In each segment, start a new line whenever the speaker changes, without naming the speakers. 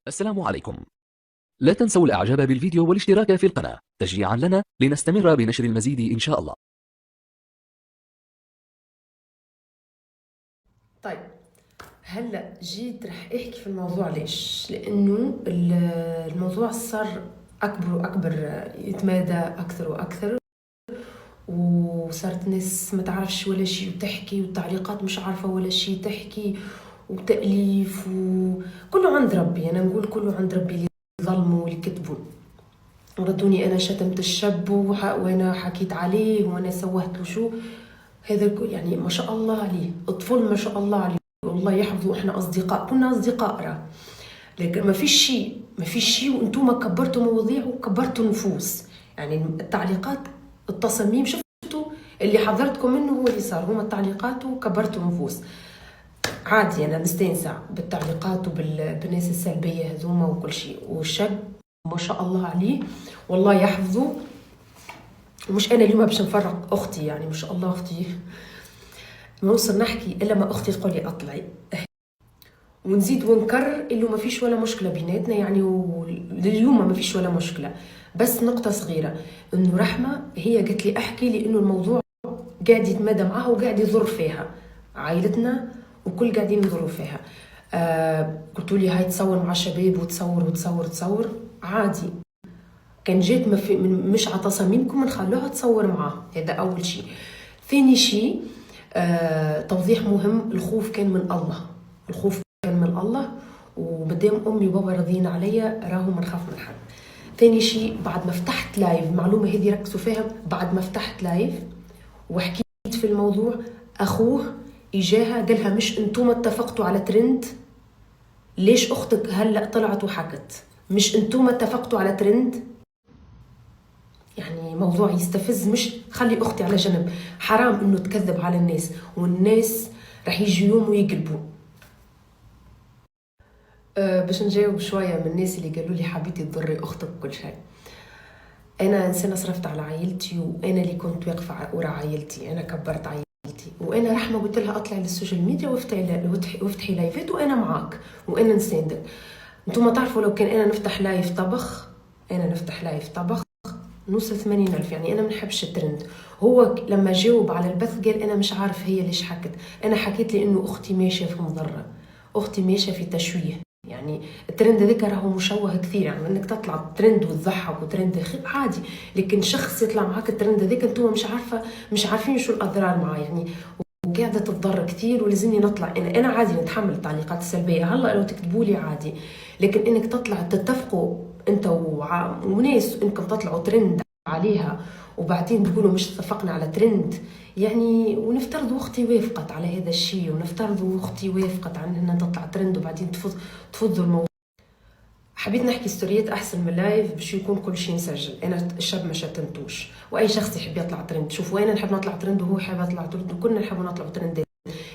السلام عليكم. لا تنسوا الإعجاب بالفيديو والاشتراك في القناة تشجيعا لنا لنستمر بنشر المزيد إن شاء الله.
طيب، هلا جيت رح احكي في الموضوع. ليش؟ لانه الموضوع صار اكبر واكبر، يتمادى اكثر واكثر، وصارت ناس ما تعرفش ولا شيء وتحكي، والتعليقات مش عارفه ولا شيء تحكي، وتأليف، وكله عند ربي. انا نقول كله عند ربي، اللي ظلموا واللي كذبوا وردوني انا شتمت الشاب وانا حكيت عليه وانا سوهت له شو. هذا يعني ما شاء الله عليه، اطفال ما شاء الله عليه، والله يحفظوا. احنا اصدقاء، كنا اصدقاء لكن ما فيش شيء، وانتم كبرتوا مواضيع وكبرتوا نفوس. يعني التعليقات، التصاميم، شفتوا اللي حضرتكم منه هو اللي صار، هما التعليقات وكبرتوا نفوس. عادي، انا مستانسه بالتعليقات وبالناس السلبيه هذوما وكل شيء. والشاب ما شاء الله عليه، والله يحفظه. ومش انا اليوم باش نفرق اختي، يعني ما شاء الله اختي ما نوصل نحكي الا ما اختي تقول لي اطلعي، ونزيد ونكرر انه ما فيش ولا مشكله بيناتنا. يعني لليوم ما فيش ولا مشكله، بس نقطه صغيره، انه رحمه هي قالت لي احكي، لانه الموضوع قاعد يتمادى معها وقاعد يضر فيها عائلتنا، وكل قاعدين يضروا فيها. قلت لي هاي تصور مع شباب وتصور وتصور تصور عادي. كان جيت مش على تصاميمكم نخلوها تصور معاه، هذا اول شيء. ثاني شيء، توضيح مهم، الخوف كان من الله، الخوف كان من الله، ومادام امي وبابا راضيين عليا راهو ما نخاف من حد. ثاني شيء، بعد ما فتحت لايف، معلومه هذه ركزوا فيها، بعد ما فتحت لايف وحكيت في الموضوع، اخوه اجاها قالها مش انتم اتفقتوا على ترند؟ ليش اختك هلا طلعت وحكت؟ مش انتم اتفقتوا على ترند؟ يعني موضوع يستفز. مش خلي اختي على جنب، حرام انه تكذب على الناس، والناس رح يجي يوم ويقلبوا. باش نجاوب شويه من الناس اللي قالوا لي حبيتي تضري اختك وكل شيء. انا انسانه صرفت على عائلتي، وانا اللي كنت واقفه ورا عائلتي، انا كبرت عائلتي، وانا رحمه قلت لها اطلعي للسوشيال ميديا وافتحي لايفات وانا معاك وانا نساندك. انتم ما تعرفوا لو كان انا نفتح لايف طبخ، انا نفتح لايف طبخ نوصل 80,000. يعني انا ما نحبش الترند. هو لما جاوب على البث قال انا مش عارف هي ليش حكت. انا حكيت لانه اختي ماشيه في مضره، اختي ماشيه في تشويه. يعني الترند هذاك راهو مشوه كثير، يعني انك تطلع ترند وتضحك وترند عادي، لكن شخص يطلع معاك الترند هذاك انتم مش عارفين شو الاضرار معاه. يعني وقاعده تتضرر كثير، ولازمني نطلع انا عادي نتحمل التعليقات السلبيه، هلا لو تكتبوا لي عادي، لكن انك تطلع تتفقوا انت وناس انكم تطلعوا ترند عليها وبعدين تقولوا مش اتفقنا على ترند. يعني ونفترض اختي وافقت على هذا الشيء، ونفترض اختي وافقت عن انها تطلع ترند، وبعدين تفضوا الموضوع. حبيت نحكي ستوريات احسن من لايف باش يكون كل شيء مسجل. انا الشاب ما شتمتوش، واي شخص يحب يطلع ترند، شوفوا انا نحب نطلع ترند وهو حابب يطلع ترند، وكلنا نحب نطلع ترندات،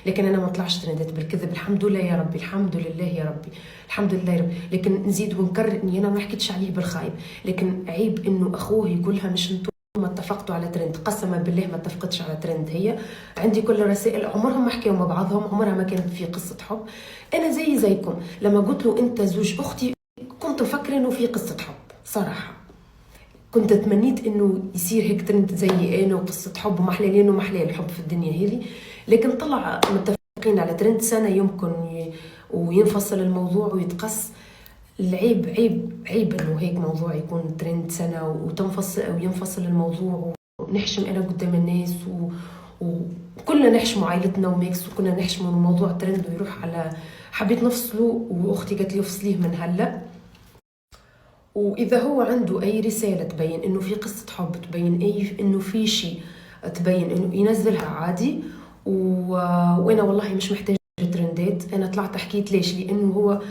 لكن انا ما طلعش ترندات بالكذب. الحمد لله يا ربي، الحمد لله يا ربي، الحمد لله يا ربي. لكن نزيد ونكرر اني انا ما حكيتش عليه بالخايب، لكن عيب انه اخوه يقولها مش انتم ما اتفقتوا على ترند. قسما بالله ما اتفقتش على ترند. هي عندي كل الرسائل عمرهم ما حكيوا مع بعضهم، عمرها ما كانت في قصه حب. انا زيكم لما قلت له انت زوج اختي كنت مفكره انه في قصه حب. صراحه كنت تمنيت انه يصير هيك ترند زي انا وقصه حب وما حلالين وما حلال الحب في الدنيا هذه، لكن طلع متفقين على ترند سنه يمكن وينفصل الموضوع ويتقص. العيب عيب انه هيك موضوع يكون ترند سنه وتنفصل او ينفصل الموضوع، ونحشم انا قدام الناس وكلنا نحشم عائلتنا وميكس، وكنا نحشم الموضوع ترند ويروح على. حبيت نفصله، واختي قالت لي افصليه من هلا. واذا هو عنده اي رساله تبين انه في قصه حب، تبين اي انه في شيء، تبين انه ينزلها عادي. وانا والله مش محتاجه ترندات. انا طلعت حكيت ليش، لانه هو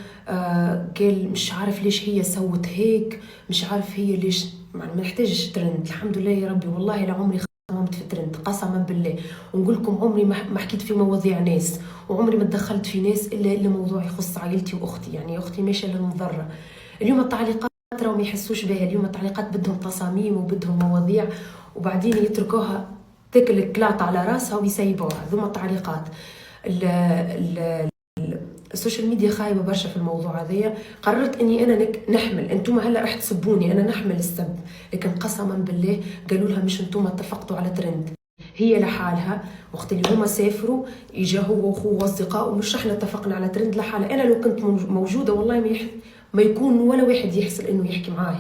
قال مش عارف ليش هي سوت هيك، مش عارف هي ليش. ما نحتاجش ترند. الحمد لله يا ربي، والله لعمري خممت في ترند قسما بالله. ونقول لكم عمري ما حكيت في مواضيع ناس، وعمري ما تدخلت في ناس الا موضوع يخص عائلتي واختي. يعني اختي ماشيه للمضره. اليوم التعليقات راهم ما يحسوش بها، اليوم التعليقات بدهم تصاميم وبدهم مواضيع، وبعدين يتركوها تاكل الكلاط على راسها ويسيبوها. ذوما التعليقات. السوشيال ميديا خايبه برشا في الموضوع هذايا. قررت اني انا نحمل، انتم هلا راح تسبوني، انا نحمل السب، لكن قسما بالله قالوا لها مش انتم اتفقتوا على ترند، هي لحالها وقت اللي هما سافروا اجا هو واخوه واصدقائه، مش احنا اتفقنا على ترند لحالها. انا لو كنت موجوده والله ما يكون ولا واحد يحصل انه يحكي معاها.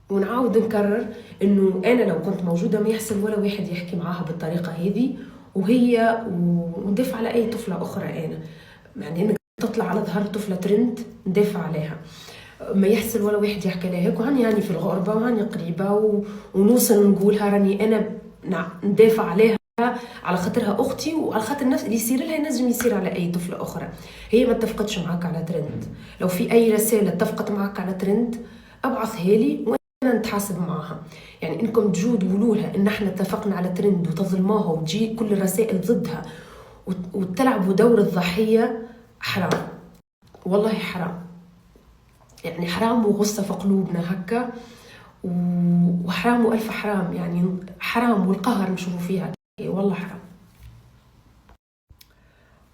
ونعاود نكرر انه انا لو كنت موجوده ما يحصل ولا واحد يحكي معاها بالطريقه هذه، وهي وندافع على اي طفله اخرى. انا يعني انك تطلع على ظهر طفله ترند ندافع عليها، ما يحصل ولا واحد يحكي لها هيك. وهاني يعني في الغربه وهاني قريبه ونوصل نقولها راني انا ندافع عليها على خاطرها اختي، وعلى خاطر النفس اللي يصير لها ينجم يصير على اي طفله اخرى. هي ما اتفقتش معك على ترند، لو في اي رساله اتفقت معك على ترند ابعثها لي وانا نتحاسب معها. يعني انكم تجوا تقولوا لها ان احنا اتفقنا على ترند وتظلموها وتجي كل الرسائل ضدها وتلعبوا دور الضحيه، حرام والله حرام. يعني حرام وغصة في قلوبنا هكا، وحرام والف حرام، يعني حرام والقهر نشوفوا فيها والله حرام.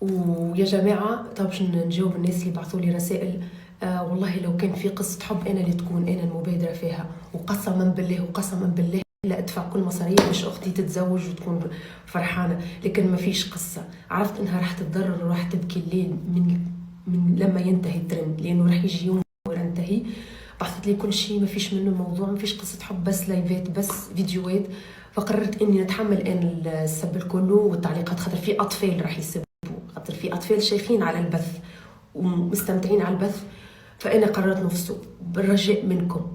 ويا جماعه طب باش نجاوب الناس اللي بعثوا لي رسائل، والله لو كان في قصه حب انا اللي تكون انا المبادره فيها، وقسما بالله وقسما بالله لا ادفع كل مصاريف باش اختي تتزوج وتكون فرحانه، لكن ما فيش قصه. عرفت انها راح تتضرر وراح تبكي الليل من لما ينتهي الترند، لانه راح يجي يوم وينتهي. بعثت لي كل شيء، ما فيش منه موضوع، ما فيش قصه حب، بس لايفات بس فيديوهات. فقررت اني نتحمل انا السب الكله والتعليقات، خاطر في اطفال راح يسبوا، خاطر في اطفال شايفين على البث ومستمتعين على البث. فانا قررت نفسه بالرجاء منكم،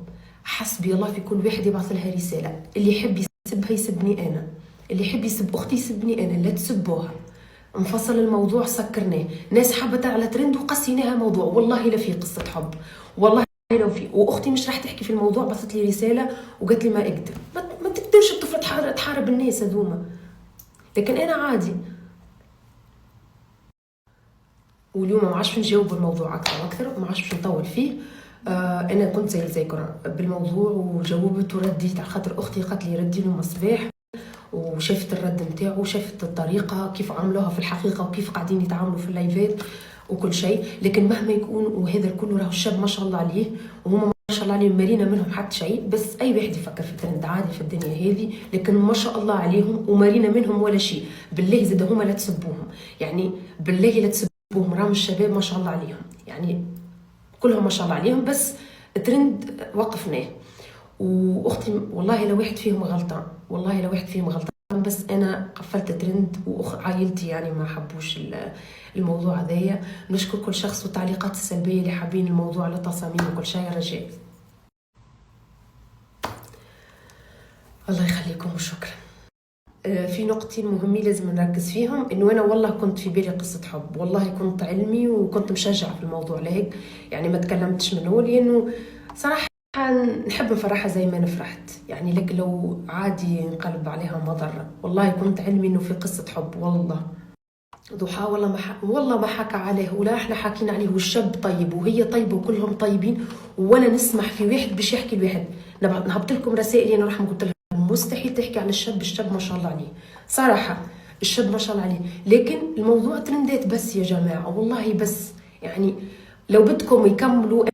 حسبي الله في كل واحد يبعث لها رساله، اللي يحب يسبها يسبني انا، اللي يحب يسب اختي يسبني انا، لا تسبوها. انفصل الموضوع، سكرناه، ناس حبت على ترند وقسيناها موضوع. والله لا في قصه حب، والله لو في. واختي مش راح تحكي في الموضوع، بعثت لي رساله وقالت لي ما اقدر. ما تقدرش الطفله تحارب الناس هذوما، لكن انا عادي. واليوم ما عادش نجاوب الموضوع اكثر واكثر، ما عادش باش نطول فيه. انا كنت زيكم بالموضوع وجاوبت ورديت، على خاطر اختي قالت لي ردي لهم مصباح، وشفت الرد نتاعو وشفت الطريقه كيف عملوها في الحقيقه وكيف قاعدين يتعاملوا في اللايفات وكل شيء. لكن مهما يكون، وهذا الكل راهو الشاب ما شاء الله عليه، وهما ما شاء الله عليهم مارينا منهم حتى شيء. بس اي واحد يفكر في الترند عادي في الدنيا هذه، لكن ما شاء الله عليهم ومارينا منهم ولا شيء. بالله زاد هما لا تسبوهم، يعني بالله لا تسبوهم، راهم الشباب ما شاء الله عليهم، يعني كلهم ما شاء الله عليهم. بس الترند وقفناه. واختي والله لو واحد فيهم غلطان، والله لو واحد فيهم غلطان، بس انا قفلت ترند وعائلتي يعني ما حبوش الموضوع هذايا. نشكر كل شخص والتعليقات السلبيه اللي حابين الموضوع على تصاميم وكل شيء. رجاء الله يخليكم وشكرا. في نقطتين مهمين لازم نركز فيهم، انه انا والله كنت في بالي قصه حب، والله كنت علمي وكنت مشجعه في الموضوع، لهيك يعني ما تكلمتش منه، لانه صراحه نحب نفرحها زي ما نفرحت، يعني لك لو عادي نقلب عليها مضرة. والله كنت علمي انه في قصة حب، والله ضحى والله ما حكى عليه، ولا احنا حاكينا عليه، والشاب طيب وهي طيبة وكلهم طيبين، ولا نسمح في واحد باش يحكي لواحد. نهبط لكم رسائل انا رحمة قلت لها مستحيل تحكي على الشاب ما شاء الله عليه، صراحة الشاب ما شاء الله عليه. لكن الموضوع ترندات بس يا جماعة، والله بس يعني لو بدكم يكملوا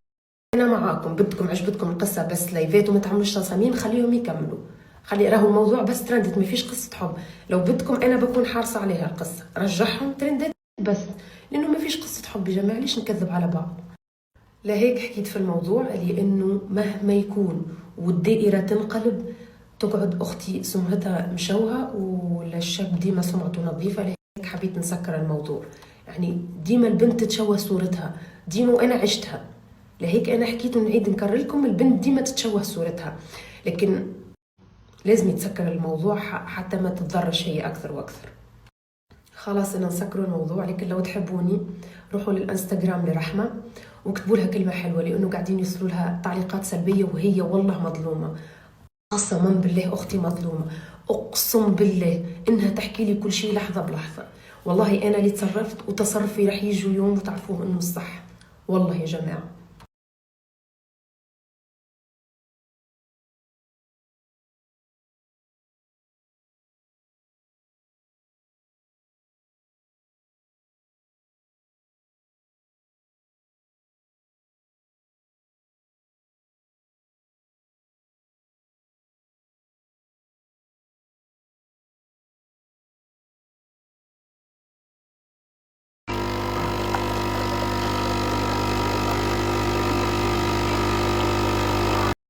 انا معاكم، بدكم عجبتكم القصه بس لايفات وما تعملوش تصاميم، خليهم يكملوا، خلي راهو الموضوع بس ترندت، ما فيش قصه حب. لو بدكم انا بكون حارصه عليها القصه، رجعهم ترندت بس، لانه ما فيش قصه حب يا جماعه، ليش نكذب على بعض. لهيك حكيت في الموضوع، لانه مهما يكون والدائره تنقلب، تقعد اختي سمعتها مشوهه والشاب ديما سمعته نظيفه. لهيك حبيت نسكر الموضوع، يعني ديما البنت تتشوه صورتها ديما، وانا عشتها. لهيك انا حكيت ونعيد نكرر لكم، البنت ديما تتشوه صورتها، لكن لازم يتسكر الموضوع حتى ما تتضرش هي اكثر واكثر. خلاص انا نسكروا الموضوع. لكن لو تحبوني روحوا للانستغرام لرحمه واكتبوا لها كلمه حلوه، لانه قاعدين يوصلوا لها تعليقات سلبيه، وهي والله مظلومه، قسما بالله اختي مظلومه، اقسم بالله انها تحكي لي كل شيء لحظه بلحظه. والله انا اللي تصرفت، وتصرفي راح يجوا يوم وتعرفوه انه الصح، والله يا جماعه.